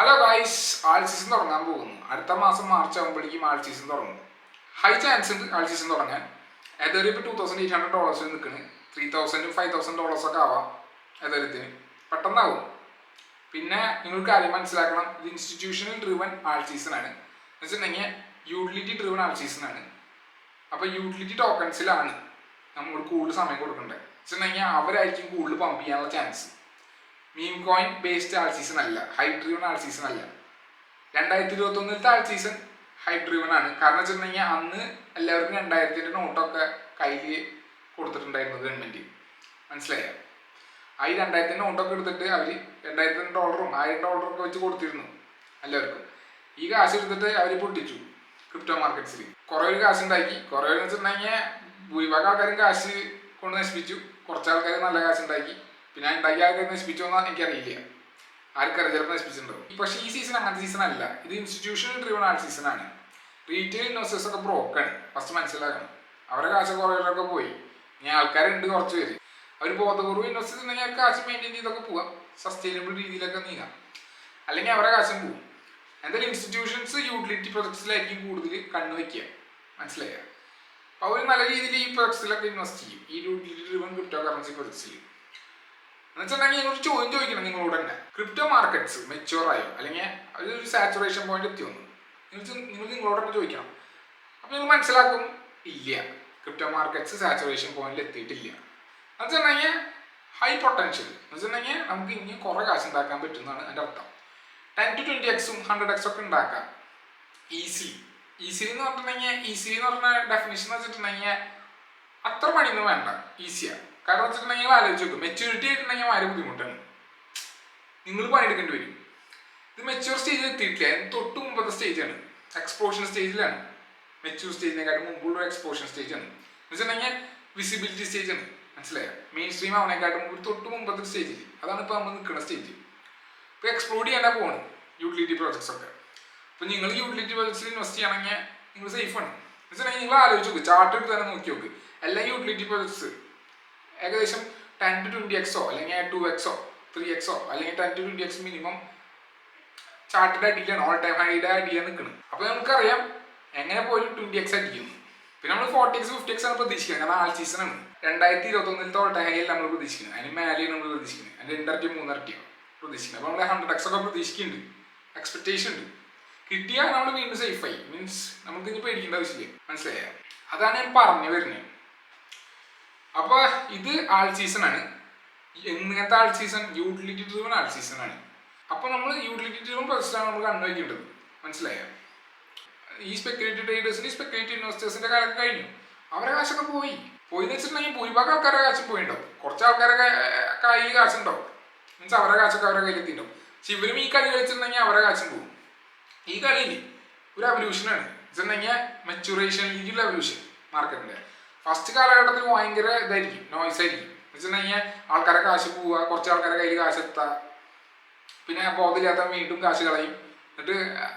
Hello guys, ആൾ season തുടങ്ങാൻ പോകുന്നു. അടുത്ത മാസം മാർച്ച് ആകുമ്പോഴേക്കും ആൾ സീസൺ തുടങ്ങും. ഹൈ ചാൻസ് ഉണ്ട് ആൾ സീസൺ തുടങ്ങാൻ. ഏതൊരു ഇപ്പോൾ $2,800 നിൽക്കുന്നത്, $3,000-5,000 ഒക്കെ ആവാം. ഏതൊരുത്തിന് പെട്ടെന്നാവും. പിന്നെ നിങ്ങൾ കാര്യം മനസ്സിലാക്കണം, ഇത് ഇൻസ്റ്റിറ്റ്യൂഷണൽ ഡ്രിവൺ ആൾ സീസൺ ആണ്. എന്ന് വെച്ചിട്ടുണ്ടെങ്കിൽ യൂട്ടിലിറ്റി ഡ്രിവൺ ആൾ സീസൺ ആണ്. അപ്പോൾ യൂട്ടിലിറ്റി ടോക്കൺസിലാണ് നമ്മൾ കൂടുതൽ സമയം കൊടുക്കേണ്ടത്. വെച്ചിട്ടുണ്ടെങ്കിൽ അവരായിരിക്കും കൂടുതൽ പമ്പ് ചെയ്യാനുള്ള ചാൻസ്. മീം കോയിൻ ബേസ്ഡ് ആൾ സീസൺ അല്ല, ഹൈപ്പ് ഡ്രീവൺ ആൾ സീസൺ അല്ല. 2021 ആൾ സീസൺ ഹൈപ്പ് ഡ്രീവൺ ആണ്. കാരണം വെച്ചിട്ടുണ്ടെങ്കിൽ അന്ന് എല്ലാവർക്കും 2000 നോട്ടൊക്കെ കയ്യിൽ കൊടുത്തിട്ടുണ്ടായിരുന്നു ഗവൺമെന്റ്. മനസ്സിലായോ? ആ ഈ 2000 നോട്ടൊക്കെ എടുത്തിട്ട് അവർ $2,000 $1,000 ഒക്കെ വെച്ച് കൊടുത്തിരുന്നു എല്ലാവർക്കും. ഈ കാശ് എടുത്തിട്ട് അവർ പൊട്ടിച്ചു ക്രിപ്റ്റോ മാർക്കറ്റ്സിൽ. കുറേ ഒരു കാശ് ഉണ്ടാക്കി. കുറേ എന്ന് വെച്ചിട്ടുണ്ടെങ്കിൽ ഭൂരിഭാഗം ആൾക്കാരും കാശ് കൊണ്ട് നശിപ്പിച്ചു. കുറച്ച് ആൾക്കാർ നല്ല കാശ് ഉണ്ടാക്കി. പിന്നെ ഉണ്ടാക്കിയ ആൾക്കാർ നശിപ്പിച്ചോന്ന് എനിക്കറിയില്ല. ആർക്കറിയാം, ചിലപ്പോൾ നശിപ്പിച്ചിട്ടുണ്ടാവും. പക്ഷേ ഈ സീസൺ അങ്ങനത്തെ സീസൺ അല്ല. ഇത് ഇൻസ്റ്റിറ്റ്യൂഷണൽ ഡ്രിവൺ ആൾ സീസൺ ആണ്. റീറ്റെയിൽ ഇൻവെസ്റ്റേഴ്സ് ഒക്കെ ബ്രോക്കാണ്. ഫസ്റ്റ് മനസ്സിലാക്കണം. അവരുടെ കാശ് കുറേയൊക്കെ പോയി. ഇനി ആൾക്കാരുണ്ട് കുറച്ച് പേര്. അവർ ബോധപൂർവ്വം ഇൻവെസ്റ്റ് ചെയ്തിട്ടുണ്ടെങ്കിൽ അവർക്ക് കാശ് മെയിൻറ്റെയിൻ ചെയ്തൊക്കെ പോവാം. സസ്റ്റൈനബിൾ രീതിയിലൊക്കെ നീങ്ങാം. അല്ലെങ്കിൽ അവരുടെ കാശും പോവും. എന്തായാലും ഇൻസ്റ്റിറ്റ്യൂഷൻസ് യൂട്ടിലിറ്റി പ്രൊജക്ട്സിലായിരിക്കും കൂടുതൽ കണ്ണുവയ്ക്കുക. മനസ്സിലായ? അപ്പോൾ അവർ നല്ല രീതിയിൽ ഈ പ്രൊജക്ട്സിലൊക്കെ ഇൻവെസ്റ്റ് ചെയ്യും. ഈ യൂട്ടിലിറ്റി ഡ്രിവൺ ക്രിപ്റ്റോ കറൻസി പ്രൊജക്ട്സിൽ എന്ന് വെച്ചിട്ടുണ്ടെങ്കിൽ ഒരു ചോദ്യം ചോദിക്കണം നിങ്ങളോട് തന്നെ. ക്രിപ്റ്റോ മാർക്കറ്റ്സ് മെച്യൂർ ആയോ, അല്ലെങ്കിൽ അതൊരു സാച്ചുറേഷൻ പോയിന്റ് എത്തിയൊന്നു നിങ്ങൾ നിങ്ങളോട് തന്നെ ചോദിക്കണം. അപ്പോൾ നിങ്ങൾ മനസ്സിലാക്കും, ഇല്ല, ക്രിപ്റ്റോ മാർക്കറ്റ്സ് സാച്ചുറേഷൻ പോയിന്റിൽ എത്തിയിട്ടില്ല. എന്ന് വെച്ചിട്ടുണ്ടെങ്കിൽ ഹൈ പൊട്ടൻഷ്യൽ എന്ന് വെച്ചിട്ടുണ്ടെങ്കിൽ നമുക്ക് ഇനി കുറേ കാശ് ഉണ്ടാക്കാൻ പറ്റുന്നതാണ് എൻ്റെ അർത്ഥം. 10 to 20x 100x ഒക്കെ ഉണ്ടാക്കാം ഈസിലി. എന്ന് പറഞ്ഞിട്ടുണ്ടെങ്കിൽ എന്ന് പറഞ്ഞ ഡെഫിനിഷൻ എന്ന് വെച്ചിട്ടുണ്ടെങ്കിൽ അത്ര പണിയൊന്നും വേണ്ട, ഈസിയാണ്. കാരണം വെച്ചിട്ടുണ്ടെങ്കിൽ നിങ്ങൾ ആലോചിച്ച് നോക്കും, മെച്യൂരിറ്റി ആയിട്ടുണ്ടെങ്കിൽ വളരെ ബുദ്ധിമുട്ടാണ്. നിങ്ങൾ പണിയെടുക്കേണ്ടി വരും. ഇത് മെച്യൂർ സ്റ്റേജിൽ എത്തിയിട്ടില്ല. തൊട്ട് മുമ്പത്തെ സ്റ്റേജാണ്, എക്സ്പോഷൻ സ്റ്റേജിലാണ്. മെച്യൂർ സ്റ്റേജിനെക്കാട്ടും മുമ്പുള്ള എക്സ്പോഷൻ സ്റ്റേജാണ്. എന്ന് വെച്ചിട്ടുണ്ടെങ്കിൽ വിസിബിലിറ്റി സ്റ്റേജാണ്. മനസ്സിലായോ? മെയിൻ സ്ട്രീം ആവണേക്കാട്ടും ഒരു തൊട്ട് മുമ്പത്തെ സ്റ്റേജിൽ, അതാണ് ഇപ്പോൾ നമ്മൾ നിൽക്കുന്ന സ്റ്റേജ്. ഇപ്പോൾ എക്സ്പ്ലോർ ചെയ്യാനാണ് പോകുന്നത് യൂട്ടിലിറ്റി പ്രോജക്ട്സ് ഒക്കെ. അപ്പോൾ നിങ്ങൾ യൂട്ടിലിറ്റി പ്രോജക്ട്സിൽ ഇൻവെസ്റ്റ് ചെയ്യണമെങ്കിൽ നിങ്ങൾ സേഫാണ്. എന്ന് വെച്ചിട്ടുണ്ടെങ്കിൽ നിങ്ങൾ ആലോചിച്ച് നോക്ക്, ചാർട്ട് എടുത്ത് തന്നെ നോക്കി നോക്ക്. എല്ലാ യൂട്ടിലിറ്റി പ്രോജക്ട്സ് ഏകദേശം 10 to 20x അല്ലെങ്കിൽ 2x 3x അല്ലെങ്കിൽ 10 to 20x മിനിമം ചാർട്ടിൻ്റെ അടിയിലാണ്, ഓൾ ടൈം ഹൈയുടെ അടിയിലാണ് നിൽക്കുന്നത്. അപ്പോൾ നമുക്കറിയാം എങ്ങനെ പോലും 20x അടിക്കുന്നു. പിന്നെ നമ്മൾ 40x 50x ആണ് പ്രതീക്ഷിക്കുന്നത്. കാരണം ആൾ സീസണാണ്. 2021 ഓൾ ടൈം ഹൈയിൽ നമ്മൾ പ്രതീക്ഷിക്കുന്നത്. അതിന് മേലെയാണ് നമ്മൾ പ്രതീക്ഷിക്കുന്നത്. അതിൻ്റെ 2 3 പ്രതീക്ഷിക്കുന്നത്. അപ്പോൾ നമ്മൾ 100x ഒക്കെ പ്രതീക്ഷിക്കുന്നുണ്ട്, എക്സ്പെക്ടേഷൻ ഉണ്ട്. കിട്ടിയാൽ നമ്മൾ വീണ്ടും സേഫായി. മീൻസ് നമുക്ക് ഇനി പേടിക്കേണ്ട ആവശ്യമില്ല. മനസ്സിലായ? അതാണ് ഞാൻ പറഞ്ഞു വരുന്നത്. അപ്പോൾ ഇത് ആൾ സീസൺ ആണ്. എങ്ങനത്തെ ആൾ സീസൺ? യൂട്ടിലിറ്റി ഡ്രിവൺ ആൾ സീസൺ ആണ്. അപ്പോൾ നമ്മൾ യൂട്ടിലിറ്റി ഡ്രിവൺ പ്രൊജക്ട്സാണ് നമ്മൾ കണ്ടുവയ്ക്കേണ്ടത്. മനസ്സിലായോ? ഈ സ്പെക്കുലേറ്റീവ് ട്രേഡേഴ്സിന് സ്പെക്കുലേറ്റീവ് ഇൻവെസ്റ്റേഴ്സിന്റെ കാലൊക്കെ കഴിഞ്ഞു. അവരുടെ കാശൊക്കെ പോയിന്ന് വെച്ചിട്ടുണ്ടെങ്കിൽ ഭൂരിഭാഗം ആൾക്കാരുടെ കാശ് പോയിണ്ടാവും. കുറച്ച് ആൾക്കാരുടെ കയ്യിൽ കാശുണ്ടാവും. മീൻസ് അവരുടെ കാശൊക്കെ അവരുടെ കയ്യിൽ എത്തിയിട്ടുണ്ടാവും. പക്ഷെ ഇവരും ഈ കളി കളിച്ചിട്ടുണ്ടെങ്കിൽ അവരുടെ കാശും പോകും. ഈ കളിയിൽ ഒരു എവല്യൂഷനാണ് വെച്ചിട്ടുണ്ടെങ്കിൽ, മെച്യൂറേഷനിലേക്കുള്ള എവല്യൂഷൻ മാർക്കറ്റിന്റെ. ഫസ്റ്റ് കാലഘട്ടത്തിൽ ഭയങ്കര ഇതായിരിക്കും, നോയ്സ് ആയിരിക്കും. വെച്ചിട്ടുണ്ടെങ്കിൽ ആൾക്കാരെ കാശ് പോവുക, കുറച്ച് ആൾക്കാരെ കയ്യിൽ കാശ് എത്തുക, പിന്നെ ബോധമില്ലാത്ത വീണ്ടും കാശ് കളയും, എന്നിട്ട്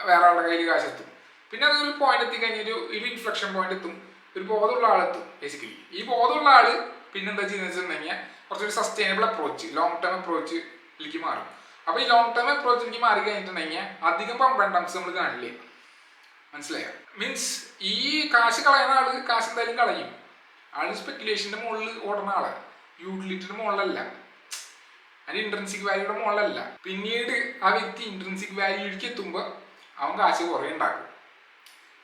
വേറെ ആളുടെ കയ്യിൽ കാശ് എത്തും. പിന്നെ അതൊരു പോയിന്റ് എത്തിക്കഴിഞ്ഞാൽ ഒരു ഇൻഫ്ലക്ഷൻ പോയിന്റ് എത്തും, ഒരു ബോധമുള്ള ആളെത്തും. ബേസിക്കലി ഈ ബോധമുള്ള ആള് പിന്നെന്താ ചെയ്യുന്നത് വെച്ചിട്ടുണ്ടെങ്കിൽ കുറച്ചൊരു സസ്റ്റൈനബിൾ അപ്രോച്ച്, ലോങ് ടേം അപ്രോച്ചിലേക്ക് മാറും. അപ്പോൾ ഈ ലോങ് ടേം അപ്രോച്ചിലേക്ക് മാറി കഴിഞ്ഞിട്ടുണ്ടെങ്കിൽ അധികം പമ്പ് ആൻഡ് ഡംപ്സ് നമ്മൾ കാണില്ല. മനസ്സിലായോ? മീൻസ് ഈ കാശ് കളയുന്ന ആള് കാശ് എന്തായാലും കളയും. ആള് സ്പെക്കുലേഷന്റെ മുകളിൽ ഓടുന്ന ആളാണ്, യൂട്ടിലിറ്റിയുടെ മുകളിലല്ല, അതിന്റെ ഇൻട്രൻസിക് വാല്യൂയുടെ മുകളിലല്ല. പിന്നീട് ആ വ്യക്തി ഇൻട്രൻസിക് വാല്യൂലേക്ക് എത്തുമ്പോൾ അവൻ കാശ് കുറേ ഉണ്ടാക്കും.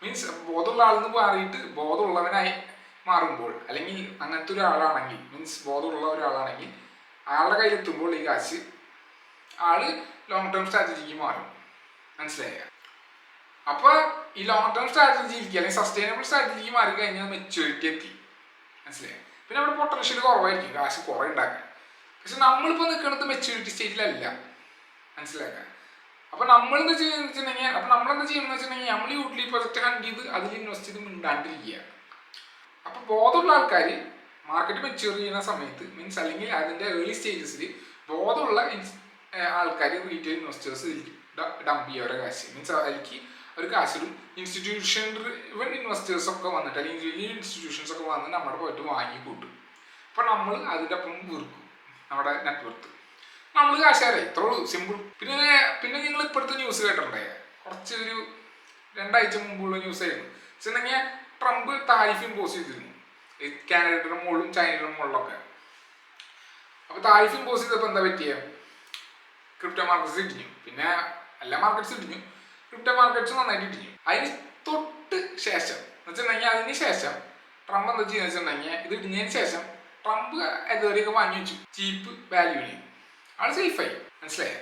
മീൻസ് ബോധമുള്ള ആളിൽ നിന്ന് മാറിയിട്ട് ബോധമുള്ളവനായി മാറുമ്പോൾ, അല്ലെങ്കിൽ അങ്ങനത്തെ ഒരാളാണെങ്കിൽ, മീൻസ് ബോധമുള്ള ഒരാളാണെങ്കിൽ ആളുടെ കയ്യിലെത്തുമ്പോൾ ഈ കാശ് ആള് ലോങ് ടേം സ്ട്രാറ്റജിക്ക് മാറും. മനസ്സിലായ? അപ്പോൾ ഈ ലോങ് ടേം സ്ട്രാറ്റജിക്ക് അല്ലെങ്കിൽ സസ്റ്റൈനബിൾ സ്ട്രാറ്റജിക്ക് മാറി കഴിഞ്ഞാൽ മെച്യൂരിറ്റി എത്തി. മനസ്സിലായി? പിന്നെ അവിടെ പൊട്ടൻഷ്യൽ കുറവായിരിക്കും, കാശ് കുറേ ഉണ്ടാക്കാൻ. പക്ഷെ നമ്മളിപ്പോൾ നിൽക്കുന്നത് മെച്യൂരിറ്റി സ്റ്റേജിലല്ല. മനസ്സിലാക്കാൻ? അപ്പോൾ നമ്മളെന്താ ചെയ്യുന്നത് വെച്ചിട്ടുണ്ടെങ്കിൽ, നമ്മളെന്താ ചെയ്യുന്നത് വെച്ചിട്ടുണ്ടെങ്കിൽ നമ്മൾ യൂട്ടിലിറ്റി പ്രൊജക്ട് കണ്ട് ചെയ്ത് അതിൽ ഇൻവെസ്റ്റ് ചെയ്ത് മിണ്ടാണ്ടിരിക്കുക. അപ്പോൾ ബോധമുള്ള ആൾക്കാർ മാർക്കറ്റ് മെച്യൂർ ചെയ്യുന്ന സമയത്ത്, മീൻസ് അല്ലെങ്കിൽ അതിൻ്റെ ഏർലി സ്റ്റേജസിൽ ബോധമുള്ള ആൾക്കാർ, റീറ്റെയിൽ ഇൻവെസ്റ്റേഴ്സ് ഡംപ് ചെയ്യുക അവരുടെ കാശ്. മീൻസ് അതിലേക്ക് ഒരു കാശിലും ഇൻസ്റ്റിറ്റ്യൂഷൻ ഇൻവെസ്റ്റേഴ്സ് ഒക്കെ വന്നിട്ട്, അല്ലെങ്കിൽ വലിയ ഇൻസ്റ്റിറ്റ്യൂഷൻസ് ഒക്കെ വന്ന് നമ്മുടെ പോയിട്ട് വാങ്ങി കൂട്ടും. അപ്പോൾ നമ്മൾ അതിൻ്റെ ഒപ്പം വീർക്കും നമ്മുടെ നെറ്റ്വർത്ത്. നമ്മൾ കാശാരായി, ഇത്രയുള്ളൂ, സിമ്പിൾ. പിന്നെ പിന്നെ നിങ്ങൾ ഇപ്പോഴത്തെ ന്യൂസ് കേട്ടിട്ടുണ്ടേ, കുറച്ചൊരു 2 ആഴ്ച മുമ്പുള്ള ന്യൂസ് ആയിരുന്നു വെച്ചിട്ടുണ്ടെങ്കിൽ ട്രംപ് താരിഫ് ഇമ്പോസ് ചെയ്തിരുന്നു കാനഡയുടെ മുകളിലും ചൈനയുടെ മുകളിലൊക്കെ. അപ്പോൾ താരിഫ് ഇമ്പോസ് ചെയ്തപ്പോൾ എന്താ പറ്റിയ, ക്രിപ്റ്റോ മാർക്കറ്റ്സ് ഇടിഞ്ഞു. പിന്നെ എല്ലാ മാർക്കറ്റ്സും ഇടിഞ്ഞു, ക്രിപ്റ്റോ മാർക്കറ്റ്സ് നന്നായിട്ട് ഇടിഞ്ഞു. അതിന് തൊട്ട് ശേഷം എന്ന് വെച്ചിട്ടുണ്ടെങ്കിൽ അതിന് ശേഷം ട്രംപ് എന്താ ചെയ്യുന്നത് വെച്ചിട്ടുണ്ടെങ്കിൽ ഇത് ഇടിഞ്ഞതിന് ശേഷം ട്രംപ് എതേറിയൊക്കെ വാങ്ങി വെച്ചു ചീപ്പ് വാല്യൂവിന്. ആൾ സേഫായി, മനസ്സിലായ.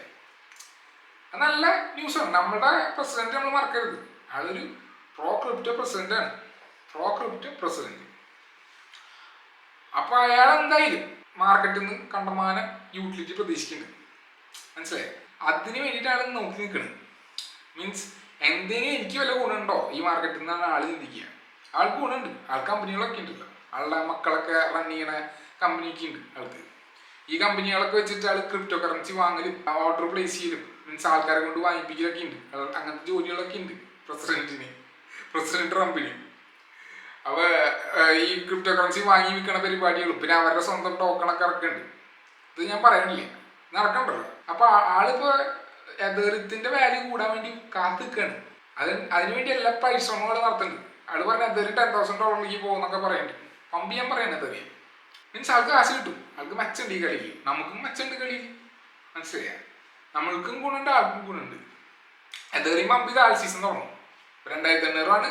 അത് നല്ല ന്യൂസാണ്. നമ്മുടെ പ്രസിഡന്റ് നമ്മൾ മറക്കരുത്, ആളൊരു പ്രോ ക്രിപ്റ്റോ പ്രസിഡന്റാണ്, പ്രോ ക്രിപ്റ്റോ പ്രസിഡന്റ്. അപ്പൊ അയാൾ എന്തായാലും മാർക്കറ്റിൽ നിന്ന് കണ്ടമാനം യൂട്ടിലിറ്റി പ്രതീക്ഷിക്കുന്നുണ്ട്, മനസ്സിലായി. അതിന് വേണ്ടിയിട്ടാണ് നോക്കി നിൽക്കുന്നത്. മീൻസ് എന്തെങ്കിലും എനിക്ക് വല്ല ഗുണമുണ്ടോ ഈ മാർക്കറ്റിൽ നിന്നാണ് ആൾ ചിന്തിക്കുക. ആൾക്ക് ഗുണമുണ്ട്, ആൾ കമ്പനികളൊക്കെ ഉണ്ടല്ലോ, ആളുടെ മക്കളൊക്കെ റൺ ചെയ്യണ കമ്പനിയൊക്കെ ഉണ്ട് ആൾക്ക്. ഈ കമ്പനികളൊക്കെ വെച്ചിട്ട് ആൾ ക്രിപ്റ്റോ കറൻസി വാങ്ങലും ഓർഡർ പ്ലേസ് ചെയ്യലും മീൻസ് ആൾക്കാരെ കൊണ്ട് വാങ്ങിപ്പിക്കലൊക്കെ ഉണ്ട്. അങ്ങനത്തെ ജോലികളൊക്കെ ഉണ്ട് പ്രസിഡന്റ് ട്രംപിന്. അപ്പൊ ഈ ക്രിപ്റ്റോ കറൻസി വാങ്ങി വിൽക്കണ പരിപാടികളും പിന്നെ അവരുടെ സ്വന്തം ടോക്കണൊക്കെ ഇറക്കുന്നുണ്ട്. ഇത് ഞാൻ പറയണില്ല, നടക്കണ്ടല്ലോ. അപ്പൊ ആളിപ്പോ എതേറിയത്തിന്റെ വാല്യൂ കൂടാൻ വേണ്ടി കാത്തു നിൽക്കുകയാണ്. അതിനുവേണ്ടി എല്ലാ പരിശ്രമങ്ങളും നടത്തുന്നുണ്ട്. ആള് പറഞ്ഞ എതേറിയം $10,000 പോകുന്നൊക്കെ പറയുന്നുണ്ട്. പമ്പ് ചെയ്യാൻ പറയുന്നത് എതേറിയം മീൻസ് ആൾക്ക് കാശ് കിട്ടും, ആൾക്ക് മെച്ചുണ്ട് ഈ കളിയിൽ, നമുക്കും മെച്ചുണ്ട് കളിയിൽ, മനസ്സിലായ. നമ്മൾക്കും ഗുണമുണ്ട്, ആൾക്കും ഗുണമുണ്ട്. എതേറിയം പമ്പ് ഇത് ആൾ സീസൺ തുടങ്ങും. 2500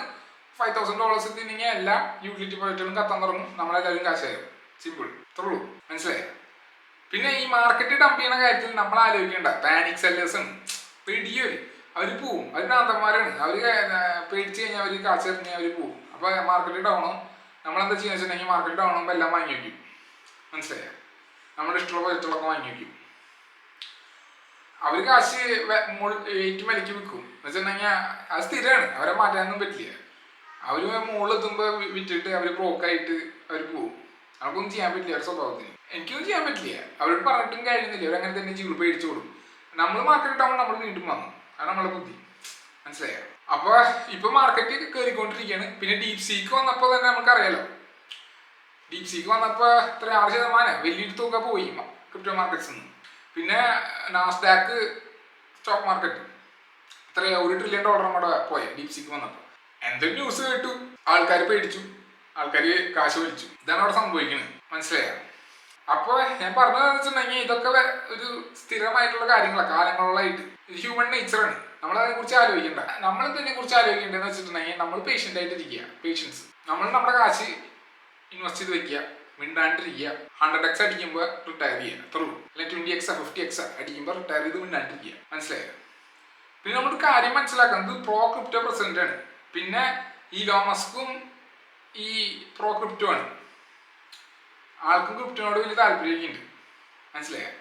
$5,000 എത്തിണെങ്കിൽ എല്ലാ യൂട്ടിലിറ്റി പ്രോജക്റ്റുകളും കത്താൻ തുടങ്ങും, നമ്മളെല്ലാവരും കാശായും. സിമ്പിൾ, ഇത്രയുള്ളൂ, മനസ്സിലായ. പിന്നെ ഈ മാർക്കറ്റ് ഡംപ് ചെയ്യുന്ന കാര്യത്തിൽ നമ്മൾ ആലോചിക്കേണ്ട പാനിക് സെല്ലേഴ്സാണ്. പേടിയവര്, അവർ പോവും, അവർ ഭ്രാന്തന്മാരാണ്. അവർ പേടിച്ച് കഴിഞ്ഞാൽ അവർ കാശ് എറിഞ്ഞാൽ അവർ പോവും. അപ്പോൾ മാർക്കറ്റ് ഡൗണോ നമ്മളെന്താ ചെയ്യുക വെച്ചിട്ടുണ്ടെങ്കിൽ മാർക്കറ്റ് ഡൗൺ ആകുമ്പോൾ എല്ലാം വാങ്ങി വയ്ക്കും, മനസ്സിലായ. നമ്മുടെ ഇഷ്ടമുള്ള പ്രോജക്റ്റുകളൊക്കെ വാങ്ങി വയ്ക്കും. അവർ കാശ് ഏറ്റവും വിലയ്ക്ക് വിൽക്കും എന്ന് വെച്ചിട്ടുണ്ടെങ്കിൽ അത് സ്ഥിരമാണ്, അവരെ മാറ്റാനൊന്നും പറ്റില്ല. അവർ മുകളിലെത്തുമ്പോൾ വിറ്റിട്ട് അവർ ബ്രോക്കായിട്ട് അവർ പോവും. നമുക്കൊന്നും ചെയ്യാൻ പറ്റില്ല അവരുടെ സ്വഭാവത്തിന്, എനിക്കൊന്നും ചെയ്യാൻ പറ്റില്ല. അവരോട് പറഞ്ഞിട്ടും കാര്യമൊന്നുമില്ല, അവരങ്ങനെ തന്നെ ജീവിതം പേടിച്ചു കൊടുക്കും. നമ്മൾ മാർക്കറ്റ് ആവുമ്പോൾ നമ്മൾ വീണ്ടും വാങ്ങും, അത് നമ്മളെ ബുദ്ധി, മനസ്സിലായോ. അപ്പൊ ഇപ്പൊ മാർക്കറ്റ് കയറിക്കൊണ്ടിരിക്കുകയാണ്. പിന്നെ ഡീപ് സീക്ക് വന്നപ്പോൾ തന്നെ നമുക്കറിയാലോ, ഡീപ് സീക്ക് വന്നപ്പോൾ 6% വലിയൊരു തുക പോയി ക്രിപ്റ്റോ മാർക്കറ്റ്സിൽ നിന്ന്. പിന്നെ നാസ്ഡാക്ക് സ്റ്റോക്ക് മാർക്കറ്റ് $1 ട്രില്യൺ കൂടെ പോയ ഡീപ് സീക്ക് വന്നപ്പോൾ. എന്തൊരു ന്യൂസ് കേട്ടു, ആൾക്കാർ പേടിച്ചു, ആൾക്കാർ കാശ് വലിച്ചു. ഇതാണ് അവിടെ സംഭവിക്കുന്നത്, മനസ്സിലായോ. അപ്പൊ ഞാൻ പറഞ്ഞതെന്ന് വെച്ചിട്ടുണ്ടെങ്കിൽ ഇതൊക്കെ ഒരു സ്ഥിരമായിട്ടുള്ള കാര്യങ്ങളാണ്, കാലങ്ങളായിട്ട്. ഇത് ഹ്യൂമൻ നേച്ചറാണ്, നമ്മളതിനെ കുറിച്ച് ആലോചിക്കേണ്ട. നമ്മൾ ഇതിനെ കുറിച്ച് ആലോചിക്കേണ്ടതെന്ന് വെച്ചിട്ടുണ്ടെങ്കിൽ നമ്മൾ പേഷ്യൻ്റ് ആയിട്ട് ഇരിക്കുക. പേഷ്യൻസ്, നമ്മൾ നമ്മുടെ കാശ് ഇൻവെസ്റ്റ് ചെയ്ത് വെക്കുക, മിണ്ടാണ്ടിരിക്കുക. 100x അടിക്കുമ്പോൾ റിട്ടയർ ചെയ്യുക, അത്രൂ. അല്ലെങ്കിൽ 20x 50x അടിക്കുമ്പോൾ റിട്ടയർ ചെയ്ത് മിണ്ടാണ്ടിരിക്കുക, മനസ്സിലായോ. പിന്നെ നമ്മൾ കാര്യം മനസ്സിലാക്കുന്നത് പ്രോ ക്രിപ്റ്റോ പ്രസിഡന്റ് ആണ്. പിന്നെ ഇലോൺ മസ്കും ഈ പ്രോ ക്രിപ്റ്റോ ആണ്. ആൾക്കും ക്രിപ്റ്റോനോട് വലിയ താല്പര്യമൊക്കെയുണ്ട്, മനസ്സിലായോ.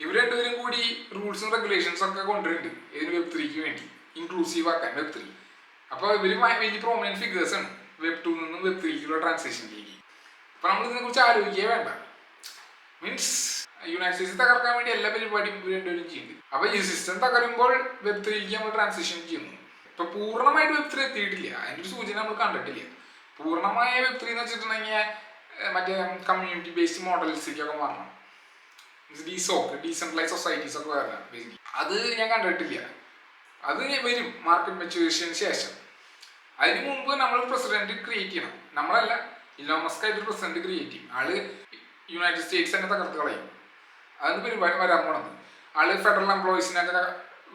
ഇവർ രണ്ടുപേരും കൂടി റൂൾസും റെഗുലേഷൻസും ഒക്കെ കൊണ്ടുവരുന്നുണ്ട് ഇതിന് Web3ക്ക് വേണ്ടി, ഇൻക്ലൂസീവ് ആക്കാൻ Web3. അപ്പോൾ ഇവർ വലിയ പ്രോമിനന്റ് ഫിഗേഴ്സ് ആണ് Web2 നിന്നും Web3ക്കുള്ള ട്രാൻസാക്ഷനിലേക്ക്. അപ്പൊ നമ്മൾ ഇതിനെ കുറിച്ച് ആലോചിക്കേ വേണ്ട. മീൻസ് യുണൈറ്റഡ് സ്റ്റേറ്റ്സ് തകർക്കാൻ വേണ്ടി എല്ലാ പരിപാടിയും ഇവർ രണ്ടുപേരും ചെയ്യുന്നുണ്ട്. അപ്പൊ ഈ സിസ്റ്റം തകരുമ്പോൾ Web3ക്ക് നമ്മൾ ട്രാൻസാക്ഷൻ ചെയ്യുന്നു. ഇപ്പൊ പൂർണ്ണമായിട്ട് Web3 എത്തിയിട്ടില്ല, അതിന്റെ ഒരു സൂചന നമ്മൾ കണ്ടിട്ടില്ല. പൂർണ്ണമായ Web3 എന്ന് വെച്ചിട്ടുണ്ടെങ്കിൽ മറ്റേ കമ്മ്യൂണിറ്റി ബേസ്ഡ് മോഡൽസിലേക്കൊക്കെ മാറണം. ഡീസെൻട്രലൈസ് സൊസൈറ്റീസ് ഒക്കെ വരണം. അത് ഞാൻ കണ്ടിട്ടില്ല. അത് വരും മാർക്കറ്റ് മെച്യൂറേഷന് ശേഷം. അതിന് മുമ്പ് നമ്മൾ പ്രസിഡന്റ് ക്രിയേറ്റ് ചെയ്യണം. നമ്മളല്ല, ഇലോൺ മസ്ക് ആയിട്ട് പ്രസിഡന്റ് ക്രിയേറ്റ് ചെയ്യും. ആള് യുണൈറ്റഡ് സ്റ്റേറ്റ്സ് തന്നെ തകർത്ത് കളയും. അതാണ് പരിപാടി വരാൻ പോണത്. ആള് ഫെഡറൽ എംപ്ലോയീസിനൊക്കെ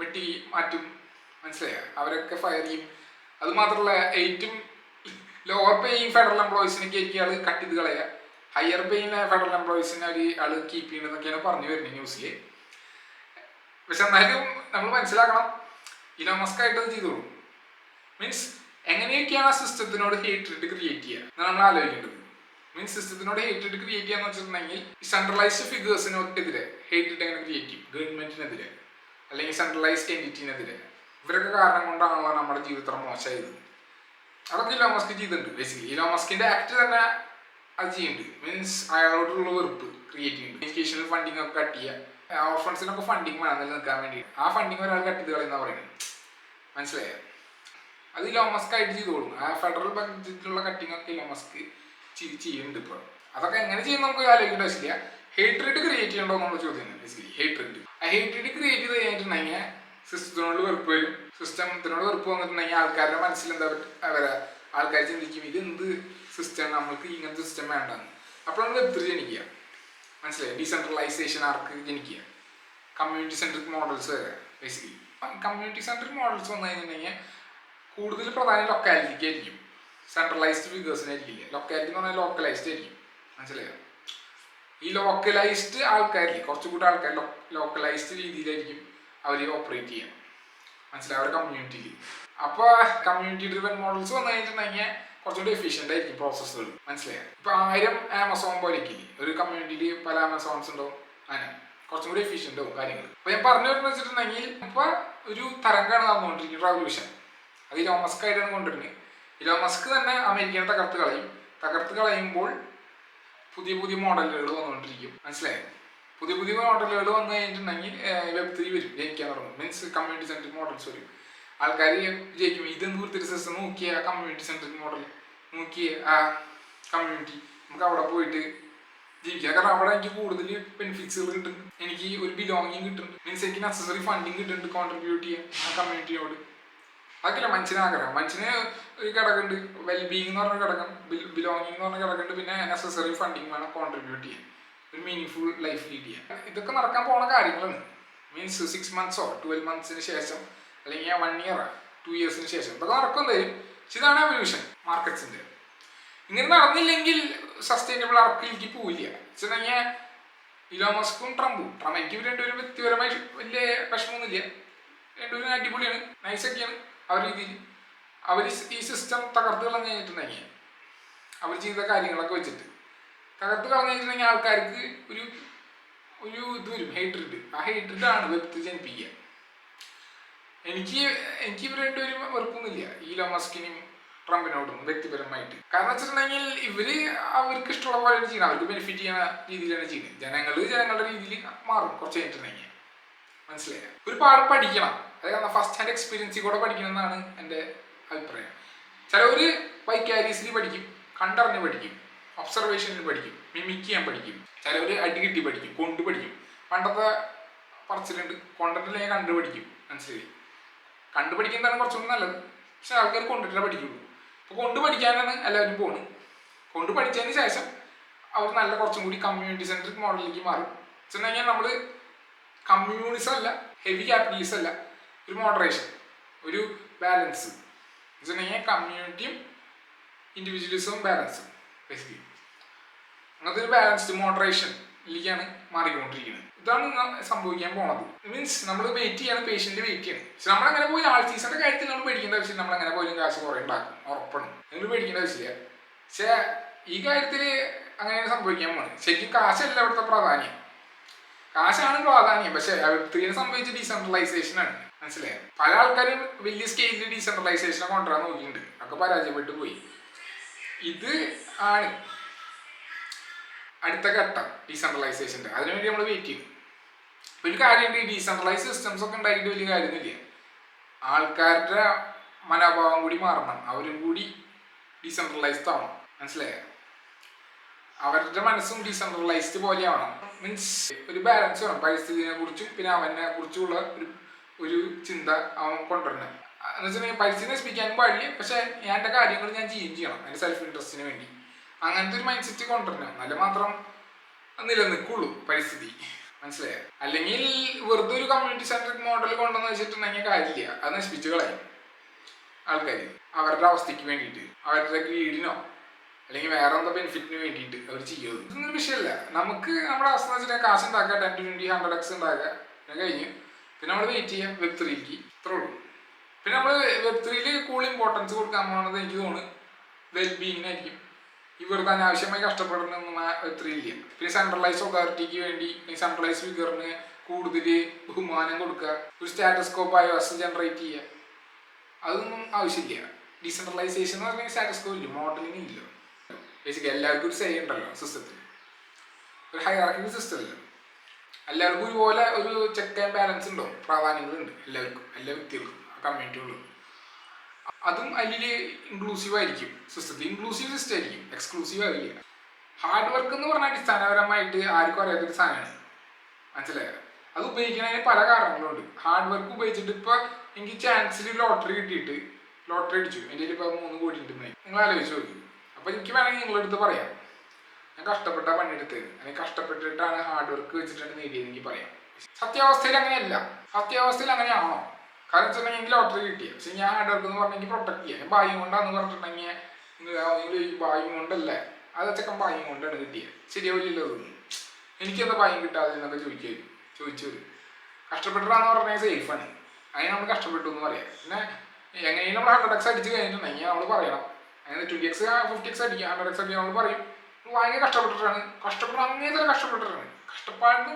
വെട്ടി മാറ്റും, മനസ്സിലായോ. അവരൊക്കെ ഫയർ ചെയ്യും. അത് മാത്രമല്ല, ഏറ്റവും ലോവർ പേയിങ് ഫെഡറൽ എംപ്ലോയീസിനൊക്കെ ആയിരിക്കും ആള് കട്ട് ചെയ്ത് കളയുക. ഹയർ പേയിങ് ഫെഡറൽ എംപ്ലോയീസിനെ ആള് കീപ്പ് ചെയ്യണമെന്നൊക്കെയാണ് പറഞ്ഞു വരുന്നത് ന്യൂസിൽ. പക്ഷെ എന്നാലും നമ്മൾ മനസ്സിലാക്കണം, ഇലോൺ മസ്ക് ആയിട്ട് അത് ചെയ്തോളൂ. മീൻസ് എങ്ങനെയൊക്കെയാണ് ആ സിസ്റ്റത്തിനോട് ഹേറ്റ്രിഡ് ക്രിയേറ്റ് ചെയ്യുക എന്നാണ് നമ്മൾ ആലോചിക്കേണ്ടത്. മീൻസ് സിസ്റ്റത്തിനോട് ഹേറ്റ്രിഡ് ക്രിയേറ്റ് ചെയ്യാന്ന് വെച്ചിട്ടുണ്ടെങ്കിൽ സെൻട്രലൈസ്ഡ് ഫിഗേഴ്സിനെതിരെ ഹേറ്റ്രിഡ് എങ്ങനെ ക്രിയേറ്റ് ചെയ്യും, ഗവൺമെന്റിനെതിരെ അല്ലെങ്കിൽ സെൻട്രലൈസ്ഡ് എൻറ്റിറ്റിനെതിരെ. ഇവരൊക്കെ കാരണം കൊണ്ടാണല്ലോ നമ്മുടെ ജീവിതം മോശമായത്. അതൊക്കെ ഇലോൺ മസ്ക് ചെയ്തിട്ടുണ്ട്. ബേസിക്കലി ഇലോൺ മസ്കിന്റെ ആക്ട് തന്നെ അത് ചെയ്യുന്നുണ്ട്. മീൻസ് അയാളോടുള്ള വെറുപ്പ് ക്രിയേറ്റ് ചെയ്യുന്നുണ്ട്. എഡ്യൂക്കേഷണൽ ഫണ്ടിങ് ഒക്കെ കട്ട് ചെയ്യുക, ഓർഫൻസിനൊക്കെ ഫണ്ടിങ് വേണം നിലനിൽക്കാൻ വേണ്ടി. ആ ഫണ്ടിങ് ഒരാൾ കട്ട് ചെയ്ത് കളയുന്ന പറയുന്നത്, മനസ്സിലായോ. അത് ഇലോൺ മസ്ക് ആയിട്ട് ചെയ്തോളും. ആ ഫെഡറൽ ബഡ്ജറ്റിലുള്ള കട്ടിങ് ഒക്കെ ഇലോൺ മസ്ക് ചെയ്യുന്നുണ്ട് ഇപ്പോൾ. അതൊക്കെ എങ്ങനെ ചെയ്യുന്ന നമുക്ക് ആലോചിക്കേണ്ട ആവശ്യമില്ല. ഹേറ്റ്രേഡ് ക്രിയേറ്റ് ചെയ്യണ്ടോ എന്നുള്ള ചോദ്യമാണ് ബേസിക്കലി. ഹേറ്റ്രേഡ് ക്രിയേറ്റ് ചെയ്ത് കഴിഞ്ഞിട്ടുണ്ടെങ്കിൽ സിസ്റ്റത്തിനോട് വെറുപ്പ് വരും. സിസ്റ്റത്തിനോട് വെറുപ്പ് വന്നിട്ടുണ്ടെങ്കിൽ ആൾക്കാരുടെ മനസ്സിൽ എന്താ വരാ, ആൾക്കാർ ചിന്തിക്കും ഇത് എന്ത് സിസ്റ്റം, നമ്മൾക്ക് ഇങ്ങനത്തെ സിസ്റ്റം വേണ്ടെന്ന്. അപ്പോഴാണ് വെബ്3 ജനിക്കുക. മനസ്സിലായി? ഡീസെൻട്രലൈസേഷൻ ആർക്ക് ജനിക്കുക, കമ്മ്യൂണിറ്റി സെൻട്രിക് മോഡൽസ് വരെ. ബേസിക്കലി കമ്മ്യൂണിറ്റി സെൻട്രിക് മോഡൽസ് വന്നു കഴിഞ്ഞിട്ടുണ്ടെങ്കിൽ കൂടുതൽ പ്രധാനം ലൊക്കാലിറ്റിക്ക് ആയിരിക്കും, സെൻട്രലൈസ്ഡ് ഫിഗേഴ്സിനായിരിക്കില്ല. ലൊക്കാലിറ്റി എന്ന് പറഞ്ഞാൽ ലോക്കലൈസ്ഡ് ആയിരിക്കും. മനസ്സിലായോ? ഈ ലോക്കലൈസ്ഡ് ആൾക്കാരിൽ കുറച്ചുകൂടി ആൾക്കാർ ലോക്കലൈസ്ഡ് രീതിയിലായിരിക്കും അവർ ഓപ്പറേറ്റ് ചെയ്യാം. മനസ്സിലായി? അവരുടെ കമ്മ്യൂണിറ്റിയിൽ. അപ്പോൾ കമ്മ്യൂണിറ്റി ഡ്രിവൻ മോഡൽസ് വന്നു കഴിഞ്ഞിട്ടുണ്ടെങ്കിൽ കുറച്ചുകൂടി എഫിഷ്യൻ്റ് ആയിരിക്കും പ്രോസസ്സുകൾ. മനസ്സിലായി? ഇപ്പോൾ 1000 ആമസോൺ പോലെയൊക്കെ ഒരു കമ്മ്യൂണിറ്റിയിൽ പല ആമസോൺസ് ഉണ്ടാവും. അങ്ങനെ കുറച്ചും കൂടി എഫിഷ്യൻ്റ് ആവും കാര്യങ്ങൾ. അപ്പോൾ ഞാൻ പറഞ്ഞു വരുന്നത് വെച്ചിട്ടുണ്ടെങ്കിൽ ഇപ്പോൾ ഒരു തരംഗമാണ് നടന്നുകൊണ്ടിരിക്കുന്നത്, റവല്യൂഷൻ. അത് ഇലോൺ മസ്ക് ആയിട്ടാണ് കൊണ്ടുവരുന്നത്. ഇലോൺ മസ്ക് തന്നെ അമേരിക്കനെ തകർത്ത് കളയുമ്പോൾ പുതിയ മോഡലുകൾ വന്നുകൊണ്ടിരിക്കും. മനസ്സിലായി? പുതിയ മോഡലുകൾ വന്നു കഴിഞ്ഞിട്ടുണ്ടെങ്കിൽ വെബ്3 വരും, ജയിക്കാൻ തുടങ്ങും. മീൻസ് കമ്മ്യൂണിറ്റി സെൻട്രിക് മോഡൽസ് വരും. ആൾക്കാർ ജയിക്കും. ഇതെന്ത് കുറിച്ചൊരു സിസ്റ്റം നോക്കിയ കമ്മ്യൂണിറ്റി സെൻട്രിക് മോഡൽ നോക്കിയ ആ കമ്മ്യൂണിറ്റി, നമുക്ക് അവിടെ പോയിട്ട് ജീവിക്കാം. കാരണം അവിടെ എനിക്ക് കൂടുതൽ ബെനിഫിറ്റ്സുകൾ കിട്ടുന്നുണ്ട്, എനിക്ക് ഒരു ബിലോങ്ങിങ് കിട്ടുന്നുണ്ട്. മീൻസ് എനിക്ക് നെസസറി ഫണ്ടിങ് കിട്ടുന്നുണ്ട് കോൺട്രിബ്യൂട്ട് ചെയ്യാൻ ആ കമ്മ്യൂണിറ്റിയോട്. അതൊക്കെയല്ല മനുഷ്യന് ആഗ്രഹം. മനുഷ്യന് ഒരു ഘടകമുണ്ട്, വെൽബീയിങ് എന്ന് പറഞ്ഞ ഘടകം, ബിലോങ്ങിങ് എന്ന് പറഞ്ഞ ഘടകമുണ്ട്, പിന്നെ നെസസറി ഫണ്ടിങ് വേണം കോൺട്രിബ്യൂട്ട് ചെയ്യാൻ, ഒരു മീനിങ് ഫുൾ ലൈഫ് ലീഡ് ചെയ്യാൻ. ഇതൊക്കെ നടക്കാൻ പോകുന്ന കാര്യങ്ങളാണ്. മീൻസ് 6 months 12 months ശേഷം, അല്ലെങ്കിൽ 1 year 2 years ശേഷം ഇതൊക്കെ നടക്കുന്നതായും. പക്ഷെ ഇതാണ് എവല്യൂഷൻ മാർക്കറ്റ്സിൻ്റെ. ഇങ്ങനെ നടന്നില്ലെങ്കിൽ സസ്റ്റൈനബിൾ ആർക്കിലേക്ക് പോവില്ല. വെച്ചിട്ടുണ്ടെങ്കിൽ ഇലോൺ മസ്കും ട്രംപും എനിക്ക് രണ്ടുപേരും വ്യക്തിപരമായി വലിയ വിഷമമൊന്നുമില്ല, രണ്ടുപേരും അടിപൊളിയാണ്, നൈസൊക്കെയാണ്. അവർ രീതിയിൽ അവർ ഈ സിസ്റ്റം തകർത്ത് കളഞ്ഞു കഴിഞ്ഞിട്ടുണ്ടെങ്കിൽ, അവർ ചെയ്ത കാര്യങ്ങളൊക്കെ വെച്ചിട്ട് തകർത്ത് കളഞ്ഞു കഴിഞ്ഞിട്ടുണ്ടെങ്കിൽ ആൾക്കാർക്ക് ഒരു ഇത് വരും, ഹേറ്റ്രിഡ്. ആ ഹേറ്റ്രിഡാണ് വെബ്3 ജനിപ്പിക്കുക. എനിക്ക് ഇവർ രണ്ടുപേരും വെറുപ്പൊന്നുമില്ല, ഇലോൺ മസ്കിനും ട്രംപിനോടും വ്യക്തിപരമായിട്ട്. കാരണം വെച്ചിട്ടുണ്ടെങ്കിൽ ഇവര് അവർക്ക് ഇഷ്ടമുള്ള പോലെയാണ് ചെയ്യുന്നത്, അവർക്ക് ബെനിഫിറ്റ് ചെയ്യുന്ന രീതിയിലാണ് ചെയ്യുന്നത്. ജനങ്ങളുടെ രീതിയിൽ മാറും കുറച്ച് കഴിഞ്ഞിട്ടുണ്ടെങ്കിൽ. മനസ്സിലായ? ഒരുപാട് പഠിക്കണം, അതായത് ഫസ്റ്റ് ഹാൻഡ് എക്സ്പീരിയൻസിൽ കൂടെ പഠിക്കണം എന്നാണ് എൻ്റെ അഭിപ്രായം. ചിലവർ വൈക്കാരിയസ്ലി പഠിക്കും, കണ്ടറിഞ്ഞ് പഠിക്കും, ഒബ്സർവേഷനിൽ പഠിക്കും, മിമിക് ചെയ്യാൻ പഠിക്കും. ചിലവർ അടികിട്ടി പഠിക്കും, കൊണ്ട് പഠിക്കും. പണ്ടത്തെ പറച്ചിലുണ്ട്, കൊണ്ടിട്ടില്ലെങ്കിൽ കണ്ടു പഠിക്കും. മനസ്സിലായി? കണ്ടുപഠിക്കുന്നതാണ് കുറച്ചുകൂടി നല്ലത്. പക്ഷെ ആൾക്കാർ കൊണ്ടിട്ടേ പഠിക്കുള്ളൂ. അപ്പോൾ കൊണ്ട് പഠിക്കാനാണ് എല്ലാവരും പോകുന്നത്. കൊണ്ട് പഠിച്ചതിന് ശേഷം അവർ നല്ല കുറച്ചും കൂടി കമ്മ്യൂണിറ്റി സെൻട്രിക് മോഡലിലേക്ക് മാറും. വെച്ചിട്ടുണ്ടെങ്കിൽ നമ്മൾ കമ്മ്യൂണിസം അല്ല, ഹെവി ക്യാപിറ്റലിസം അല്ല, ഒരു മോഡറേഷൻ, ഒരു ബാലൻസ്. വെച്ചിട്ടുണ്ടെങ്കിൽ കമ്മ്യൂണിറ്റിയും ഇൻഡിവിജ്വലിസവും ബാലൻസും ബേസിക്കലി അങ്ങനത്തെ ഒരു ബാലൻസ്ഡ് മോഡറേഷനിലേക്കാണ് മാറിക്കൊണ്ടിരിക്കുന്നത്. ഇതാണ് സംഭവിക്കാൻ പോണത്. മീൻസ് നമ്മൾ വെയിറ്റ് ചെയ്യാണ്, പേഷ്യൻ്റ് വെയിറ്റ് ചെയ്യണം. പക്ഷെ നമ്മളങ്ങനെ പോയി ആൾസീസിൻ്റെ കാര്യത്തിൽ നമ്മൾ പേടിക്കേണ്ട ആവശ്യമില്ല. നമ്മളങ്ങനെ പോലും കാശ് കുറേ ഉണ്ടാക്കും, ഉറപ്പാണ്. നിങ്ങൾ പേടിക്കേണ്ട ആവശ്യമില്ല. പക്ഷേ ഈ കാര്യത്തിൽ അങ്ങനെയാണ് സംഭവിക്കാൻ പോകുന്നത്. ശരിക്കും കാശല്ല ഇവിടുത്തെ പ്രാധാന്യം, കാശാണ് പ്രാധാന്യം. പക്ഷെ വെബ്3 സംഭവിച്ച ഡീസെൻട്രലൈസേഷനാണ്. മനസ്സിലായത്? പല ആൾക്കാരും വലിയ സ്കെയിലിൽ ഡീസെൻട്രലൈസേഷനെ കൊണ്ടുവരാൻ നോക്കിയിട്ടുണ്ട്, ഒക്കെ പരാജയപ്പെട്ടു പോയി. ഇത് ആണ് അടുത്ത ഘട്ടം ഡീസെൻട്രലൈസേഷൻ്റെ. അതിനുവേണ്ടി നമ്മൾ വെയിറ്റ് ചെയ്യും. ഒരു കാര്യമുണ്ട്, ഈ ഡീസെൻട്രലൈസ് സിസ്റ്റംസ് ഒക്കെ ഉണ്ടാക്കിയിട്ട് വലിയ കാര്യമൊന്നുമില്ല. ആൾക്കാരുടെ മനോഭാവം കൂടി മാറണം, അവരും കൂടി ഡീസെൻട്രലൈസ്ഡ് ആവണം. മനസ്സിലായോ? അവരുടെ മനസ്സും ഡീസെൻട്രലൈസ്ഡ് പോലെ ആവണം. മീൻസ് ഒരു ബാലൻസ് വേണം, പരിസ്ഥിതിനെ കുറിച്ചും പിന്നെ അവനെ കുറിച്ചുള്ള ഒരു ചിന്ത അവൻ കൊണ്ടുവരണം. എന്ന് വെച്ചിട്ടുണ്ടെങ്കിൽ പരിസ്ഥിതി നശിപ്പിക്കാനും പാടില്ല, പക്ഷെ എൻ്റെ കാര്യങ്ങൾ ഞാൻ ചെയ്യണം എൻ്റെ സെൽഫ് ഇൻട്രസ്റ്റിന് വേണ്ടി. അങ്ങനത്തെ ഒരു മൈൻഡ് സെറ്റ് കൊണ്ടുവരണം, എന്നാലും മാത്രം നിലനിൽക്കുള്ളൂ പരിസ്ഥിതി. മനസ്സിലായോ? അല്ലെങ്കിൽ വെറുതെ ഒരു കമ്മ്യൂണിറ്റി സെൻട്രിക് മോഡൽ കൊണ്ടുവന്ന് വെച്ചിട്ടുണ്ടെങ്കിൽ കാര്യമില്ല, അത് നശിപ്പിച്ച് കളയും ആൾക്കാർ അവരുടെ അവസ്ഥയ്ക്ക് വേണ്ടിയിട്ട്, അവരുടെ ഗ്രീഡിനോ അല്ലെങ്കിൽ വേറെ എന്താ ബെനിഫിറ്റിന് വേണ്ടിയിട്ട് അവർ ചെയ്യുന്നത്. ഇതൊന്നും വിഷയമല്ല. നമുക്ക് നമ്മുടെ അവസ്ഥ എന്ന് വെച്ചിട്ടുണ്ടെങ്കിൽ കാശ് ഉണ്ടാക്കുക, 10 to 20 100x ഉണ്ടാക്കുക, പിന്നെ കഴിഞ്ഞ് പിന്നെ നമ്മൾ വെയിറ്റ് ചെയ്യാം വെബ്3ക്ക്. ഇത്രേ ഉള്ളൂ. പിന്നെ നമ്മൾ വെബ്3 കൂടുതൽ ഇമ്പോർട്ടൻസ് കൊടുക്കാൻ പോകുന്നത് എനിക്ക് തോന്നുന്നു വെൽബീയിങ്ങിനായിരിക്കും. ഇവർക്ക് അനാവശ്യമായി കഷ്ടപ്പെടുന്നൊന്നും വെബ്3 ഇല്ല. പിന്നെ സെൻട്രലൈസ് അതോറിറ്റിക്ക് വേണ്ടി സെൻട്രലൈസ് ഫിഗറിന് കൂടുതൽ ബഹുമാനം കൊടുക്കുക, ഒരു സ്റ്റാറ്റസ്കോപ്പ് iOS ജനറേറ്റ് ചെയ്യുക, അതൊന്നും ആവശ്യമില്ല. ഡീസെൻട്രലൈസേഷൻ എന്ന് പറഞ്ഞാൽ സ്റ്റാറ്റസ്കോ ഇല്ല, മോഡലിംഗ് ഇല്ല. ബേസിക്കലി എല്ലാവർക്കും ഒരു സേ ഉണ്ടല്ലോ സിസ്റ്റത്തിൽ, ഒരു ഹൈറാർക്കിക്കൽ സിസ്റ്റം ഇല്ല. എല്ലാവർക്കും ഒരുപോലെ ഒരു ചെക്ക് ആൻഡ് ബാലൻസ് ഉണ്ടോ, പ്രാധാന്യങ്ങളുണ്ട് എല്ലാവർക്കും, എല്ലാ വ്യക്തികൾക്കും, കമ്മ്യൂണിറ്റികളും. അതും അതിൽ ഇൻക്ലൂസീവ് ആയിരിക്കും. സിസ്റ്റത്തിൽ ഇൻക്ലൂസീവ് സിസ്റ്റം ആയിരിക്കും, എക്സ്ക്ലൂസീവ് ആവില്ല. ഹാർഡ് വർക്ക് എന്ന് പറഞ്ഞാൽ അടിസ്ഥാനപരമായിട്ട് ആർക്കും അറിയാത്തൊരു സാധനമാണ്. മനസ്സിലായോ? അത് ഉപയോഗിക്കുന്നതിന് പല കാരണങ്ങളുണ്ട്. ഹാർഡ് വർക്ക് ഉപയോഗിച്ചിട്ട് ഇപ്പോൾ എനിക്ക് ചാൻസിൽ ലോട്ടറി കിട്ടിയിട്ട് ലോട്ടറി അടിച്ചു, എൻ്റെ കയ്യിൽ ഇപ്പോൾ 3 കോടി ഉണ്ടെന്നായി. നിങ്ങൾ ആലോചിച്ച് നോക്കി. അപ്പോൾ എനിക്ക് വേണമെങ്കിൽ നിങ്ങളെടുത്ത് പറയാം, ഞാൻ കഷ്ടപ്പെട്ട പണിയെടുത്തത്, അല്ലെങ്കിൽ കഷ്ടപ്പെട്ടിട്ടാണ് ഹാർഡ് വർക്ക് വെച്ചിട്ടാണ് നേടിയത് എനിക്ക് പറയാം. സത്യാവസ്ഥയിൽ അങ്ങനെയല്ല. സത്യാവസ്ഥയിൽ അങ്ങനെയാണോ? കാരണം വെച്ചിട്ടുണ്ടെങ്കിൽ എനിക്ക് ലോട്ടറി കിട്ടിയ പക്ഷെ ഞാൻ ഹാർഡ് വർക്ക് എന്ന് പറഞ്ഞെങ്കിൽ പ്രൊട്ടക്ട് ചെയ്യാം. ഞാൻ ഭാഗ്യം കൊണ്ടാന്ന് പറഞ്ഞിട്ടുണ്ടെങ്കിൽ ഭാഗ്യം കൊണ്ടല്ലേ, അത് ചെക്കൻ ഭാഗ്യം കൊണ്ടാണ് കിട്ടിയത്, ശരിയാവില്ലല്ലോ തോന്നുന്നു. എനിക്കെന്താ ഭാഗ്യം കിട്ടാതെ എന്നൊക്കെ ചോദിച്ചു കഷ്ടപ്പെട്ടിട്ടാന്ന് പറഞ്ഞാൽ സേഫാണ്. അതിന് നമ്മൾ കഷ്ടപ്പെട്ടു എന്ന് പറയാം. പിന്നെ എങ്ങനെയും നമ്മൾ 100x അടിച്ച് കഴിഞ്ഞിട്ടുണ്ടെങ്കിൽ നമ്മൾ പറയണം, അങ്ങനെ 20x 50x അടിക്കുക, 100x അടിക്കുക, നമ്മൾ പറയും ഭയങ്കര കഷ്ടപ്പെട്ടിട്ടാണ്. അങ്ങനത്തെ കഷ്ടപ്പെട്ടിട്ടാണ്. കഷ്ടപ്പാടിന്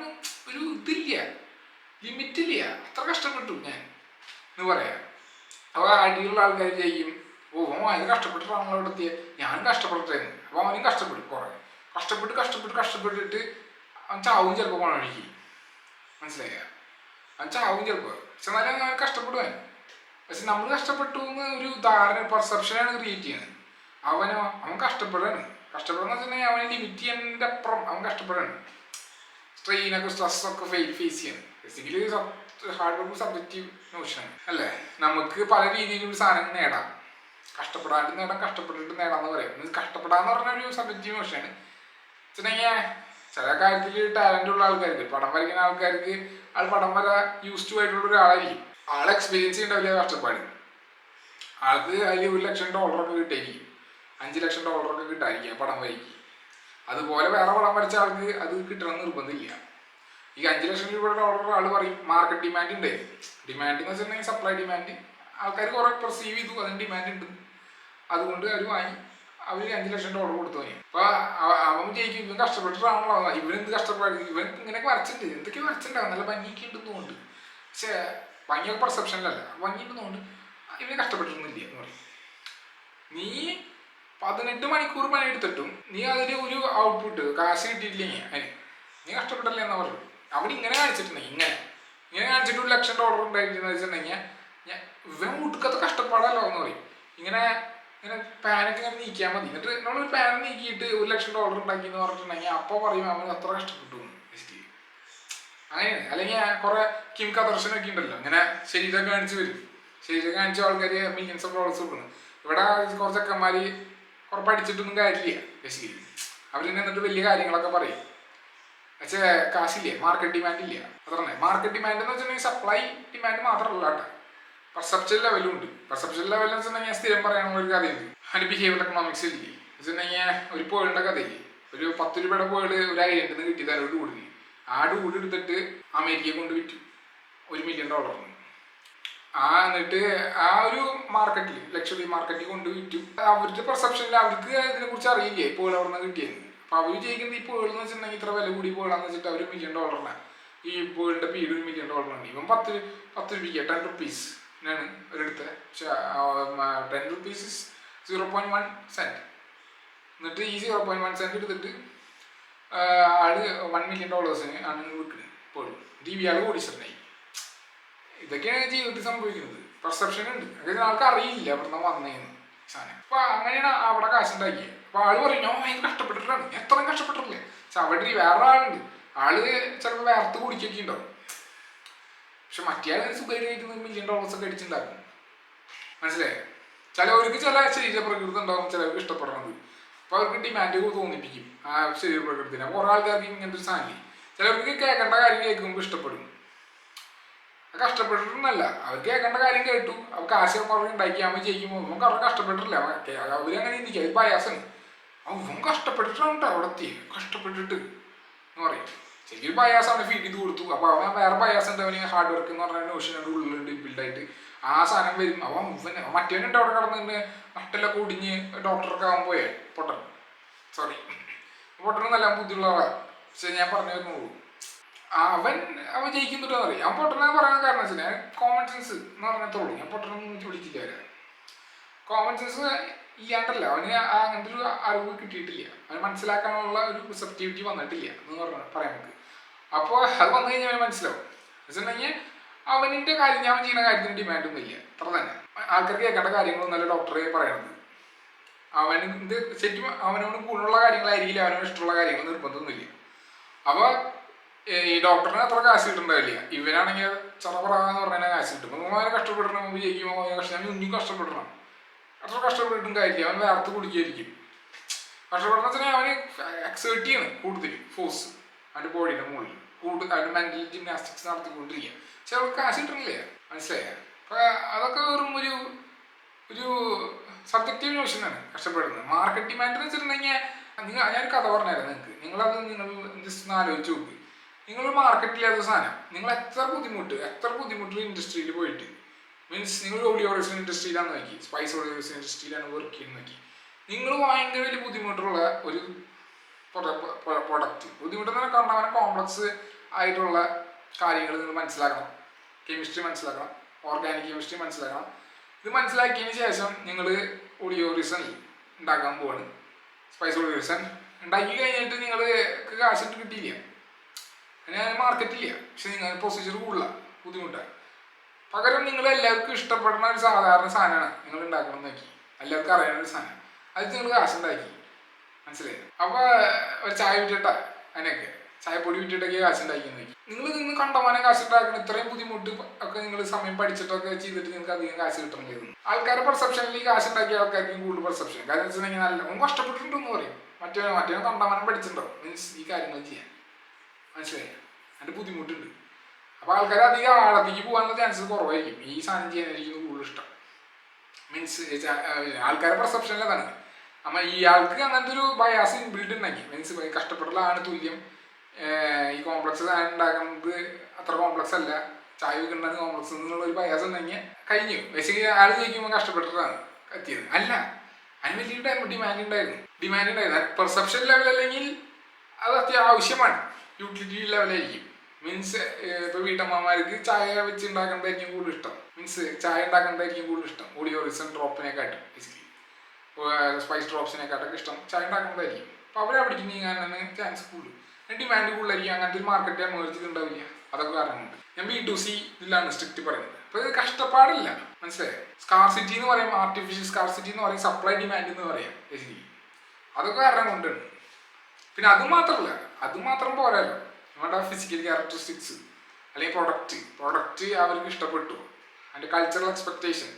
ഒരു ഇതില്ല, ലിമിറ്റില്ല, അത്ര കഷ്ടപ്പെട്ടു ഞാൻ എന്ന് പറയാം. അപ്പോൾ അടിയുള്ള ആൾക്കാർ ചെയ്യും, ഓ ഭയങ്കര കഷ്ടപ്പെട്ടിട്ടാണല്ലോ ഇവിടെ എത്തിയത്, ഞാനും കഷ്ടപ്പെട്ടിട്ടായിരുന്നു. അപ്പോൾ അവനും കഷ്ടപ്പെടും, കുറേ കഷ്ടപ്പെട്ടിട്ട് അവൻ ചാവും ചിലപ്പോൾ പണിക്ക്. മനസ്സിലായ? അവൻ ചാവും ചിലപ്പോൾ, പക്ഷെ എന്നാലും അവൻ കഷ്ടപ്പെടുവാൻ. പക്ഷെ നമ്മൾ കഷ്ടപ്പെട്ടു എന്ന് ഒരു ധാരണ, പെർസെപ്ഷനാണ് ക്രിയേറ്റ് ചെയ്യുന്നത്. അവൻ കഷ്ടപ്പെടാണ്. കഷ്ടപ്പെടുന്ന വെച്ചിട്ടുണ്ടെങ്കിൽ അവനെ ലിമിറ്റ് ചെയ്യുന്നതിൻ്റെ അപ്പുറം അവൻ കഷ്ടപ്പെടാണ്. സ്ട്രെയിനൊക്കെ സ്ട്രെസ്സൊക്കെ ഫേസ് ചെയ്യണം. ബേസിക്കലി ഹാർഡ് വർക്ക് സബ്ജക്റ്റീവ് നോഷനാണ് അല്ലേ? നമുക്ക് പല രീതിയിലും സാധനം നേടാം. കഷ്ടപ്പെടാണ്ട് നേടാം, കഷ്ടപ്പെട്ടിട്ട് നേടാന്ന് പറയാം. കഷ്ടപ്പെടാന്ന് പറഞ്ഞ ഒരു സബ്ജക്റ്റീവ് നോഷനാണ്. വെച്ചിട്ടുണ്ടെങ്കിൽ ചില കാര്യത്തിൽ ടാലൻ്റ് ഉള്ള ആൾക്കാർക്ക്, പടം വരയ്ക്കുന്ന ആൾക്കാർക്ക്, ആൾ പടം വര യൂസ്ഡ് ആയിട്ടുള്ള ഒരാളായിരിക്കും. ആൾ എക്സ്പീരിയൻസ് ചെയ്യേണ്ട വലിയ കഷ്ടപ്പാട്. ആൾക്ക് അതിൽ $1,00,000 കിട്ടായിരിക്കും, $5,00,000 കിട്ടായിരിക്കും പടം വരയ്ക്ക്. അതുപോലെ വേറെ പടം വരച്ച ആൾക്ക് അത് കിട്ടണമെന്ന് നിർബന്ധമില്ല. ഈ $5,00,000 ആൾ പറയും മാർക്കറ്റ് ഡിമാൻഡ് ഉണ്ട്. ഡിമാൻഡ് എന്ന് വെച്ചിട്ടുണ്ടെങ്കിൽ സപ്ലൈ ഡിമാൻഡ്, ആൾക്കാർ കുറെ പെർസീവ് ചെയ്തു അതിന് ഡിമാൻഡ് ഉണ്ട്, അതുകൊണ്ട് അവർ വാങ്ങി, അവർ $5,00,000 കൊടുത്തു വാങ്ങി. അപ്പോൾ അവൻ ജയിക്കും. ഇവൻ കഷ്ടപ്പെട്ടിട്ടാണല്ലോ, ഇവനെന്ത് കഷ്ടപ്പാട്, ഇവൻ ഇങ്ങനെയൊക്കെ വരച്ചിട്ടുണ്ട്, എന്തൊക്കെ വരച്ചിട്ടുണ്ടാവും, നല്ല ഭംഗിയൊക്കെ ഉണ്ടെന്നുകൊണ്ട്. പക്ഷേ ഭംഗിയൊക്കെ പെർസെപ്ഷനിലല്ല, ഭംഗി ഉണ്ടെന്നുകൊണ്ട് ഇവന് കഷ്ടപ്പെട്ടിരുന്നില്ല എന്ന് പറയും. നീ 18 മണിക്കൂർ പണിയെടുത്തിട്ടും നീ അതിന് ഒരു ഔട്ട്പുട്ട് കാശ് കിട്ടിയിട്ടില്ലെങ്കിൽ അതിന് നീ കഷ്ടപ്പെട്ടല്ലേ എന്നാ പറഞ്ഞു. അവിടെ ഇങ്ങനെ കാണിച്ചിട്ടുണ്ടെങ്കിൽ ഇങ്ങനെ കാണിച്ചിട്ട് $1,00,000 ഉണ്ടായിരിക്കുന്ന വെച്ചിട്ടുണ്ടെങ്കിൽ ഇവൻ മുടുക്കത്തെ കഷ്ടപ്പാടല്ലോ എന്ന് പറയും. ഇങ്ങനെ പാനൊക്കെ ഇങ്ങനെ നീക്കിയാൽ മതി, എന്നിട്ട് നമ്മളൊരു പാൻ നീക്കിയിട്ട് $1,00,000 ഉണ്ടാക്കി എന്ന് പറഞ്ഞിട്ടുണ്ടെങ്കിൽ അപ്പോൾ പറയും അവൻ അത്ര കഷ്ടപ്പെട്ടു ബേസിക്കലി. അങ്ങനെയാണ്. അല്ലെങ്കിൽ കുറെ കിം കദർശനൊക്കെ ഉണ്ടല്ലോ, ഇങ്ങനെ ശരീരം കാണിച്ച് വരും, ശരീരം കാണിച്ച ആൾക്കാർ millions of dollars കൊടുക്കണം. ഇവിടെ കുറച്ച് ചെക്കന്മാർ കുറെ പഠിച്ചിട്ടൊന്നും കാര്യമില്ല ബേസിക്കലി. അവരെന്നെ എന്നിട്ട് വലിയ കാര്യങ്ങളൊക്കെ പറയും, പക്ഷേ കാശില്ല, മാർക്കറ്റ് ഡിമാൻഡ് ഇല്ല. അത്ര തന്നെ. മാർക്കറ്റ് ഡിമാൻഡ് എന്ന് വെച്ചിട്ടുണ്ടെങ്കിൽ സപ്ലൈ ഡിമാൻഡ് മാത്രമല്ല കേട്ടോ, പെർസെപ്ഷൻ ലെവലും ഉണ്ട്. പെർസെപ്ഷൻ ലെവൽ എന്ന് വെച്ചിട്ടുണ്ടെങ്കിൽ സ്ഥിരം പറയാനുള്ള ഒരു കഥയുണ്ട്, അതിന് ബിഹേവിയർ എക്കണോമിക്സ് ഇല്ലേ വെച്ചിട്ടുണ്ടെങ്കിൽ ഒരു പോളിൻ്റെ കഥയില്ലേ, ഒരു 10 രൂപയുടെ പോള് ഒരു 1,000 കിട്ടിയത് അവരോട് കൂടുതൽ ആ ഡൂഡ് എടുത്തിട്ട് അമേരിക്കയെ കൊണ്ട് വിറ്റു $1 മില്യൺ. എന്നിട്ട് ആ ഒരു മാർക്കറ്റിൽ, ലക്ഷറി മാർക്കറ്റിൽ കൊണ്ട് വിറ്റു. അവരുടെ പെർസെപ്ഷനിൽ അവർക്ക് ഇതിനെ കുറിച്ച് അറിയില്ലേ പേൾ അവിടെ നിന്ന് കിട്ടിയെന്ന്. അപ്പൊ അവർ ചെയ്യുന്നത് ഈ പേൾ എന്ന് വെച്ചിട്ടുണ്ടെങ്കിൽ ഇത്ര വില കൂടി പേളാന്ന് വെച്ചിട്ട് അവർ $1 മില്യൺ ഈ പേളിന്റെ പീഡ് $1 മില്യൺ ഉണ്ട്. ഇവൻ 10 രൂപയ്ക്ക് 10 റുപ്പീസ് ആണ് ഒരെടുത്ത്. പക്ഷെ 10 റുപ്പീസ് 0.1 സെന്റ്. എന്നിട്ട് ഈ 0.1 സെന്റ് എടുത്തിട്ട് ആള് $1 മില്യൺ ആണ് വിൽക്കുന്നത് പേൾ. ഇയാൾ ഓടിച്ചിട്ടുണ്ടായി. ഇതൊക്കെയാണ് ജീവിതത്തിൽ സംഭവിക്കുന്നത്. പെർസെപ്ഷൻ ഉണ്ട്, അതായത് ആൾക്ക് അറിയില്ല അവിടുന്ന് വന്നേന്ന് സാധനം. അപ്പൊ അങ്ങനെയാണ് അവിടെ കാശുണ്ടാക്കിയത്. അപ്പൊ ആള് പറയും ഞാൻ ഭയങ്കര കഷ്ടപ്പെട്ടിട്ടാണ്, ഞാൻ എത്രയും കഷ്ടപ്പെട്ടിട്ടില്ലേ. പക്ഷെ അവിടെ വേറെ ആളുണ്ട്, ആള് ചിലപ്പോൾ വേർത്ത് കുടിക്കൊക്കെ ഉണ്ടാവും, പക്ഷെ മറ്റേ ആൾ സുഖമായിട്ട് $1 മില്യൺ ഒക്കെ അടിച്ചുണ്ടാക്കും. മനസ്സിലായോ? ചിലവർക്ക് ചില ശരീരപ്രകൃതി ഉണ്ടാവും, ചിലവർക്ക് ഇഷ്ടപ്പെടുന്നത്. അപ്പൊ അവർക്ക് ഡിമാൻഡ് തോന്നിപ്പിക്കും ആ ശരീരപ്രകൃതിനെ. കുറെ ആൾക്കാർക്ക് ഇങ്ങനത്തെ ഒരു സാധനം. ചിലവർക്ക് കേൾക്കേണ്ട കാര്യം കേൾക്കുമ്പോൾ ഇഷ്ടപ്പെടും. കഷ്ടപ്പെട്ടിട്ടൊന്നല്ല, അവർക്ക് കേൾക്കേണ്ട കാര്യം കേട്ടു, അവർക്ക് ആശയം കുറവ് ഉണ്ടാക്കിയാൽ ജയിക്കുമ്പോൾ നമുക്ക് അവിടെ കഷ്ടപ്പെട്ടിട്ടില്ല. അവരങ്ങനെ ചിന്തിക്കുക, അത് പ്രയാസമാണ്. അവൻ കഷ്ടപ്പെട്ടിട്ടാണ് അവിടെ എത്തി, കഷ്ടപ്പെട്ടിട്ട് എന്ന് പറയും. ശരിക്കും പ്രയാസം അവനെ ഫീഡ് ചെയ്ത് കൊടുത്തു. അപ്പോൾ അവൻ വേറെ പ്രയാസം ഉണ്ട്, അവന് ഹാർഡ് വർക്ക് എന്ന് പറഞ്ഞ നോഷനുടെ ഉള്ളിലുണ്ട് ബിൽഡായിട്ട്. ആ സാധനം വരും. അവൻ മറ്റേവനുണ്ട് അവിടെ കിടന്നിട്ട് നട്ടെല്ലാം കുടിഞ്ഞ് ഡോക്ടറൊക്കെ ആവാൻ പോയേ പൊട്ടൻ. പൊട്ടനെന്നല്ല ബുദ്ധിയുള്ള ആളാണ്. പക്ഷെ ഞാൻ പറഞ്ഞു തരുന്നുള്ളൂ, അവൻ ജയിക്കുന്നുണ്ടോ അറിയാം. ഞാൻ പൊട്ടനെ പറയാൻ കാരണം വെച്ചാൽ കോമൺ സെൻസ് എന്ന് പറഞ്ഞത്തോളൂ. ഞാൻ പൊട്ടനൊന്നും വിളിച്ചില്ല അവരെ. കോമൺ സെൻസ് ഇല്ലാണ്ടല്ല, അവന് അങ്ങനത്തെ ഒരു അറിവ് കിട്ടിയിട്ടില്ല, അവന് മനസ്സിലാക്കാനുള്ള ഒരു റിസപ്റ്റിവിറ്റി വന്നിട്ടില്ല എന്ന് പറയാൻ നമുക്ക്. അപ്പോൾ അത് വന്നു കഴിഞ്ഞാൽ അവന് മനസ്സിലാവും. വെച്ചിട്ടുണ്ടെങ്കിൽ അവനിൻ്റെ കാര്യം, ഞാൻ ചെയ്യുന്ന കാര്യത്തിന് ഡിമാൻഡൊന്നും ഇല്ല, അത്ര തന്നെ. ആൾക്കാർക്ക് കേൾക്കേണ്ട കാര്യങ്ങളൊന്നുമല്ല ഡോക്ടറെ പറയണത്. അവന് ഇത് ശരിക്കും അവനോട് ഗുണമുള്ള കാര്യങ്ങളായിരിക്കില്ല, അവനോട് ഇഷ്ടമുള്ള കാര്യങ്ങൾ നിർബന്ധമൊന്നുമില്ല. അപ്പോൾ ഈ ഡോക്ടറിന് അത്ര കാശ് കിട്ടുന്നുണ്ടാവില്ല. ഇവനാണെങ്കിൽ ചറപറാന്ന് പറഞ്ഞാൽ കാശ് കിട്ടും. അപ്പോൾ അവനെ കഷ്ടപ്പെടണം, മുമ്പ് ജയിക്കുമ്പോൾ അവനെ കഷ്ടം ഇനിയും കഷ്ടപ്പെടണം. അത്ര കഷ്ടപ്പെട്ടിട്ടും കാര്യമില്ല, അവൻ വേർത്ത് കുടിക്കായിരിക്കും. കഷ്ടപ്പെടുന്ന വെച്ചാൽ അവന് എക്സേർട്ട് ചെയ്യണം കൂടുതൽ ഫോഴ്സ് അവൻ്റെ ബോഡിയുടെ മുകളിൽ അവൻ്റെ മെൻ്റൽ ജിംനാസ്റ്റിക്സ് നടത്തിക്കൊണ്ടിരിക്കുക. പക്ഷെ അവർക്ക് കാശ് കിട്ടണില്ലേ, മനസ്സിലായ? അപ്പം അതൊക്കെ വെറും ഒരു സബ്ജക്റ്റീവ് നോഷനാണ് കഷ്ടപ്പെടുന്നത്. മാർക്കറ്റ് ഡിമാൻഡ് എന്ന് വെച്ചിട്ടുണ്ടെങ്കിൽ ഞാനൊരു കഥ പറഞ്ഞുതരാം നിങ്ങൾക്ക്. നിങ്ങൾ ജസ്റ്റ് ഒന്ന് ആലോചിച്ച് നോക്ക്. നിങ്ങൾ മാർക്കറ്റില്ലാത്ത സാധനം നിങ്ങൾ എത്ര ബുദ്ധിമുട്ട് ഇൻഡസ്ട്രിയിൽ പോയിട്ട്, മീൻസ് നിങ്ങൾ ഓഡിയോറിയൽ ഇൻഡസ്ട്രിയിലാണ് നോക്കി, സ്പൈസ് ഓഡിയോറിയൽ ഇൻഡസ്ട്രിയിലാണ് വർക്ക് ചെയ്യുന്നത് നോക്കി, നിങ്ങൾ ഭയങ്കര വലിയ ബുദ്ധിമുട്ടുള്ള ഒരു പ്രൊഡക്റ്റ്, ബുദ്ധിമുട്ടെന്ന് പറഞ്ഞാൽ അവനെ കോംപ്ലക്സ് ആയിട്ടുള്ള കാര്യങ്ങൾ നിങ്ങൾ മനസ്സിലാക്കണം. കെമിസ്ട്രി മനസ്സിലാക്കണം, ഓർഗാനിക് കെമിസ്ട്രി മനസ്സിലാക്കണം. ഇത് മനസ്സിലാക്കിയതിന് ശേഷം നിങ്ങൾ ഓഡിയോറിയൽ ഉണ്ടാക്കാൻ പോവാണ്. സ്പൈസ് ഓഡിയോറിയൽ ഉണ്ടാക്കി കഴിഞ്ഞിട്ട് നിങ്ങൾക്ക് കാശിട്ട് കിട്ടിയില്ല, അങ്ങനെ മാർക്കറ്റില്ല. പക്ഷെ നിങ്ങൾ പ്രൊസീജിയർ കൂടുതലാണ്, ബുദ്ധിമുട്ടാണ്. പകരം നിങ്ങൾ എല്ലാവർക്കും ഇഷ്ടപ്പെടുന്ന ഒരു സാധാരണ സാധനമാണ് നിങ്ങൾ ഉണ്ടാക്കണം നോക്കി, എല്ലാവർക്കും അറിയാവുന്ന ഒരു സാധനം, അത് നിങ്ങൾ കാശുണ്ടാക്കി, മനസ്സിലായി? അപ്പോൾ ഒരു ചായ വിറ്റിട്ടാ അതിനൊക്കെ ചായപ്പൊടി വിറ്റിട്ടൊക്കെ കാശുണ്ടാക്കി നോക്കി. നിങ്ങൾ കണ്ടമാനം കാശുണ്ടാക്കണം. ഇത്രയും ബുദ്ധിമുട്ട് ഒക്കെ നിങ്ങൾ സമയം പഠിച്ചിട്ടൊക്കെ ചെയ്തിട്ട് നിങ്ങൾക്ക് അധികം കാശ് കിട്ടണില്ല. ആൾക്കാരുടെ പെർസെപ്ഷനിൽ ഈ കാശുണ്ടാക്കിയ ആൾക്കാർക്ക് കൂടുതൽ പെർസെപ്ഷൻ. കാരണം വെച്ചിട്ടുണ്ടെങ്കിൽ നല്ല കഷ്ടപ്പെട്ടിട്ടുണ്ടെന്ന് പറയും. മറ്റേ കണ്ടമാനം പഠിച്ചിട്ടുണ്ടാവും, മീൻസ് ഈ കാര്യങ്ങൾ ചെയ്യാൻ, മനസ്സിലായി? അതിൻ്റെ ബുദ്ധിമുട്ടുണ്ട്. അപ്പോൾ ആൾക്കാർ അധികം ആഴത്തേക്ക് പോകാനുള്ള ചാൻസസ് കുറവായിരിക്കും. ഈ സാധനം ചെയ്യാനായിരിക്കും കൂടുതൽ ഇഷ്ടം. മീൻസ് ആൾക്കാരുടെ പെർസെപ്ഷനിൽ അതാണ്. അപ്പം ഇയാൾക്ക് അങ്ങനത്തെ ഒരു ബയാസ് ഇൻബിൽഡ് ഉണ്ടെങ്കിൽ, മീൻസ് കഷ്ടപ്പെടലാണ് തുല്യം, ഈ കോംപ്ലക്സ് സാധനം ഉണ്ടാക്കുന്നത് അത്ര കോംപ്ലക്സ് അല്ല, ചായ വെക്കേണ്ടത് കോംപ്ലക്സ് എന്നുള്ള ഒരു ബയാസ് ഉണ്ടെങ്കിൽ കഴിഞ്ഞു. ബേസിക്കലി ആൾ ജയിക്കുമ്പോൾ കഷ്ടപ്പെട്ടിട്ടാണ് എത്തിയത്. അല്ല, അതിന് വലിയ ഡിമാൻഡ് ഉണ്ടായിരുന്നു. പെർസെപ്ഷൻ ലെവൽ അല്ലെങ്കിൽ അത് അത്യാവശ്യമാണ്, യൂട്ടിലിറ്റി ലെവലായിരിക്കും. മീൻസ് ഇപ്പോൾ വീട്ടമ്മമാർക്ക് ചായ വെച്ച് ഉണ്ടാക്കേണ്ടതായിരിക്കും കൂടുതൽ ഇഷ്ടം, മീൻസ് ചായ ഉണ്ടാക്കേണ്ടതായിരിക്കും കൂടുതൽ ഇഷ്ടം. ഓഡിയോറിയൽ ഡ്രോപ്പിനെക്കാട്ടും ബേസിക്കലി സ്പൈസ് ഡ്രോപ്സിനെക്കാട്ടൊക്കെ ഇഷ്ടം ചായ ഉണ്ടാക്കുന്നതായിരിക്കും. അപ്പോൾ അവരവിടേക്ക് നീങ്ങാനാണ് ചാൻസ് കൂടുതൽ, ഡിമാൻഡ് കൂടുതലായിരിക്കും. അങ്ങനത്തെ ഒരു മാർക്കറ്റ് എമേർജ് ഉണ്ടാവില്ല. അതൊക്കെ കാരണമുണ്ട്. ഞാൻ B2C ഇതിലാണ് സ്ട്രിക്റ്റ് പറയുന്നത്. അപ്പോൾ ഇത് കഷ്ടപ്പാടില്ല, മനസ്സിലായി? സ്കാർസിറ്റി എന്ന് പറയും, ആർട്ടിഫിഷ്യൽ സ്കാർസിറ്റി എന്ന് പറയും, സപ്ലൈ ഡിമാൻഡ് എന്ന് പറയാം ബേസിക്കലി. അതൊക്കെ കാരണം കൊണ്ടാണ്. പിന്നെ അത് മാത്രം പോരാല്ലോ, നമ്മുടെ ഫിസിക്കൽ ക്യാരക്ടറിസ്റ്റിക്സ് അല്ലെങ്കിൽ പ്രൊഡക്റ്റ് അവർക്ക് ഇഷ്ടപ്പെട്ടു, അതിൻ്റെ കൾച്ചറൽ എക്സ്പെക്റ്റേഷൻ,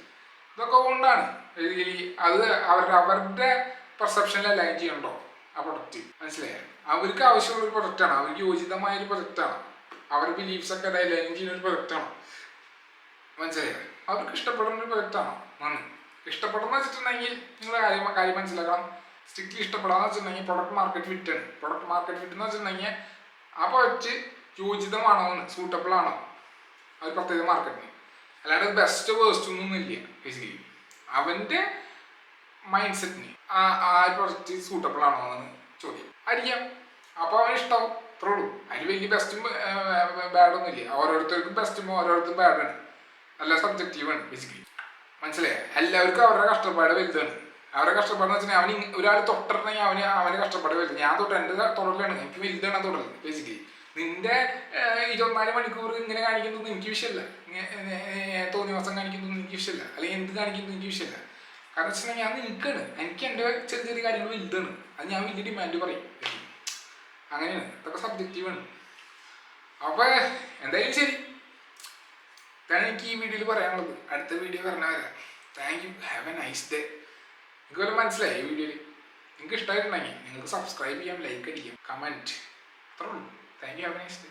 ഇതൊക്കെ കൊണ്ടാണ് ബേസിക്കലി. അത് അവരുടെ പെർസെപ്ഷനിൽ അലൈൻ ചെയ്യണ്ടോ ആ പ്രൊഡക്റ്റ്, മനസ്സിലായോ? അവർക്ക് ആവശ്യമുള്ള ഒരു പ്രൊഡക്റ്റാണ്, അവർക്ക് യോജിതമായ ഒരു പ്രൊഡക്റ്റാണ്, അവരുടെ ബിലീഫ്സ് ഒക്കെ അലൈൻ ചെയ്യുന്ന ഒരു പ്രൊഡക്റ്റാണ്, മനസ്സിലായോ? അവർക്ക് ഇഷ്ടപ്പെടുന്ന ഒരു പ്രൊഡക്റ്റാണ്. ഇഷ്ടപ്പെടുന്ന വെച്ചിട്ടുണ്ടെങ്കിൽ നിങ്ങൾ കാര്യം മനസ്സിലാക്കണം. സ്ട്രിക്റ്റ്ലി ഇഷ്ടപ്പെടാന്ന് വെച്ചിട്ടുണ്ടെങ്കിൽ പ്രൊഡക്റ്റ് മാർക്കറ്റ് ഫിറ്റ് എന്ന് വെച്ചിട്ടുണ്ടെങ്കിൽ ആ പ്രൊഡക്റ്റ് യോജിതമാണോ, സൂട്ടബിൾ ആണോ ആ ഒരു പ്രത്യേക മാർക്കറ്റിന്. അല്ലാണ്ട് ബെസ്റ്റ് വേസ്റ്റ് ഒന്നും ഇല്ല. ബേസിക്കലി അവൻ്റെ മൈൻഡ് സെറ്റിന് ആ പ്രൊഡക്റ്റ് സൂട്ടബിൾ ആണോ എന്നാണ് ചോദ്യം. ആയിരിക്കാം. അപ്പോൾ അവന് ഇഷ്ടമാവും, അത്രേ ഉള്ളൂ. അതിൽ വലിയ ബെസ്റ്റും ബാഡൊന്നും ഇല്ല. ഓരോരുത്തർക്കും ബെസ്റ്റും ഓരോരുത്തർക്കും ബാഡാണ്. നല്ല സബ്ജക്റ്റീവാണ് ബേസിക്കലി, മനസ്സിലായി? എല്ലാവർക്കും അവരുടെ കഷ്ടപ്പാട് വലുതാണ്. അവരുടെ കഷ്ടപ്പാടെന്ന് വെച്ചാൽ അവന് ഒരാൾ തൊട്ടിട്ടുണ്ടെങ്കിൽ അവൻ്റെ കഷ്ടപ്പാട് വലുത്. ഞാൻ എൻ്റെ തുടരലാണ്, എനിക്ക് വലുതാണ് തുടരൽ ബേസിക്കലി. നിന്റെ 24 മണിക്കൂർ ഇങ്ങനെ കാണിക്കുന്നതൊന്നും എനിക്ക് വിഷയമല്ല, തോന്നിയ മാസം കാണിക്കുന്നതൊന്നും എനിക്ക് വിഷയമല്ല, അല്ലെങ്കിൽ എന്ത് കാണിക്കുന്നതും എനിക്ക് വിഷയമല്ല. കാരണം വെച്ചിട്ടുണ്ടെങ്കിൽ ഞാൻ നിൽക്കാണ്, എനിക്ക് എൻ്റെ ചെറിയ കാര്യങ്ങൾ വലുതാണ്, അത് ഞാൻ വലിയ ഡിമാൻഡ് പറയും. അങ്ങനെയാണ്, ഇതൊക്കെ സബ്ജക്റ്റീവാണ്. അപ്പോൾ എന്തായാലും ശരി, ഇതാണ് എനിക്ക് ഈ വീഡിയോയിൽ പറയാനുള്ളത്. അടുത്ത വീഡിയോ പറഞ്ഞവരാ. Thank you, have a nice day. നിങ്ങൾക്ക് വല്ല മനസ്സിലായി ഈ വീഡിയോയിൽ? നിങ്ങൾക്ക് ഇഷ്ടമായിട്ടുണ്ടെങ്കിൽ നിങ്ങൾക്ക് സബ്സ്ക്രൈബ് ചെയ്യാം, ലൈക്ക് അടിക്കാം, കമൻറ്റ്, അത്രേ ഉള്ളൂ. Thank you, have a nice day.